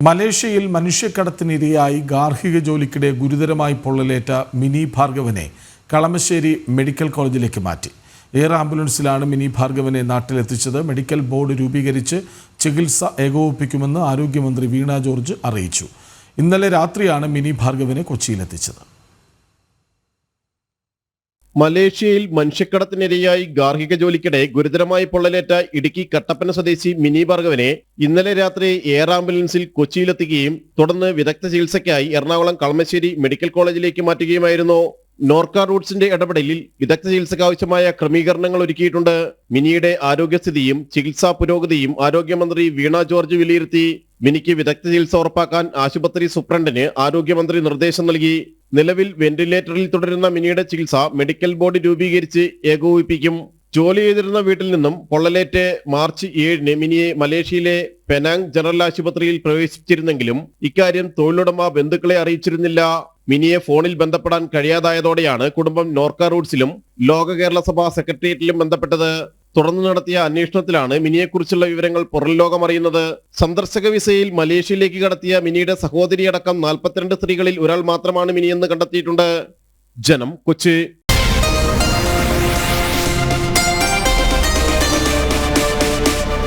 മലേഷ്യയിൽ മനുഷ്യക്കടത്തിനിരയായി ഗാർഹിക ജോലിക്കിടെ ഗുരുതരമായി പൊള്ളലേറ്റ മിനി ഭാർഗവനെ കളമശ്ശേരി മെഡിക്കൽ കോളേജിലേക്ക് മാറ്റി. എയർ ആംബുലൻസിലാണ് മിനി ഭാർഗവനെ നാട്ടിലെത്തിച്ചത്. മെഡിക്കൽ ബോർഡ് രൂപീകരിച്ച് ചികിത്സ ഏകോപിപ്പിക്കുമെന്ന് ആരോഗ്യമന്ത്രി വീണ ജോർജ് അറിയിച്ചു. ഇന്നലെ രാത്രിയാണ് മിനി ഭാർഗവനെ കൊച്ചിയിലെത്തിച്ചത്. മലേഷ്യയിൽ മനുഷ്യക്കടത്തിനിരയായി ഗാർഹിക ജോലിക്കിടെ ഗുരുതരമായി പൊള്ളലേറ്റ ഇടുക്കി കട്ടപ്പന സ്വദേശി മിനി ഭാർഗവനെ ഇന്നലെ രാത്രി എയർ ആംബുലൻസിൽ കൊച്ചിയിലെത്തുകയും തുടർന്ന് വിദഗ്ധ ചികിത്സയ്ക്കായി എറണാകുളം കളമശ്ശേരി മെഡിക്കൽ കോളേജിലേക്ക് മാറ്റുകയുമായിരുന്നു. നോർക്ക റൂട്ട്സിന്റെ ഇടപെടലിൽ വിദഗ്ധ ചികിത്സയ്ക്ക് ആവശ്യമായ ക്രമീകരണങ്ങൾ ഒരുക്കിയിട്ടുണ്ട്. മിനിയുടെ ആരോഗ്യസ്ഥിതിയും ചികിത്സാ പുരോഗതിയും ആരോഗ്യമന്ത്രി വീണ ജോർജ് വിലയിരുത്തി. മിനിക്ക് വിദഗ്ധ ചികിത്സ ഉറപ്പാക്കാൻ ആശുപത്രി സൂപ്രണ്ടിന് ആരോഗ്യമന്ത്രി നിർദ്ദേശം നൽകി. നിലവിൽ വെന്റിലേറ്ററിൽ തുടരുന്ന മിനിയുടെ ചികിത്സ മെഡിക്കൽ ബോർഡ് രൂപീകരിച്ച് ഏകോപിപ്പിക്കും. ജോലി ചെയ്തിരുന്ന വീട്ടിൽ നിന്നും പൊള്ളലേറ്റ് മാർച്ച് 7-ന് മിനിയെ മലേഷ്യയിലെ പെനാങ് ജനറൽ ആശുപത്രിയിൽ പ്രവേശിപ്പിച്ചിരുന്നെങ്കിലും ഇക്കാര്യം തൊഴിലുടമ ബന്ധുക്കളെ അറിയിച്ചിരുന്നില്ല. മിനിയെ ഫോണിൽ ബന്ധപ്പെടാൻ കഴിയാതായതോടെയാണ് കുടുംബം നോർക്ക റൂട്ട്സിലും ലോക കേരള സഭ സെക്രട്ടേറിയറ്റിലും ബന്ധപ്പെട്ടത്. തുടർന്ന് നടത്തിയ അന്വേഷണത്തിലാണ് മിനിയെക്കുറിച്ചുള്ള വിവരങ്ങൾ പുറം ലോകം അറിയുന്നത്. സന്ദർശക വിസയിൽ മലേഷ്യയിലേക്ക് കടത്തിയ മിനിയുടെ സഹോദരിയടക്കം 42 സ്ത്രീകളിൽ ഒരാൾ മാത്രമാണ് മിനിയെന്ന് കണ്ടെത്തിയിട്ടുണ്ട്. ജനം, കൊച്ചി.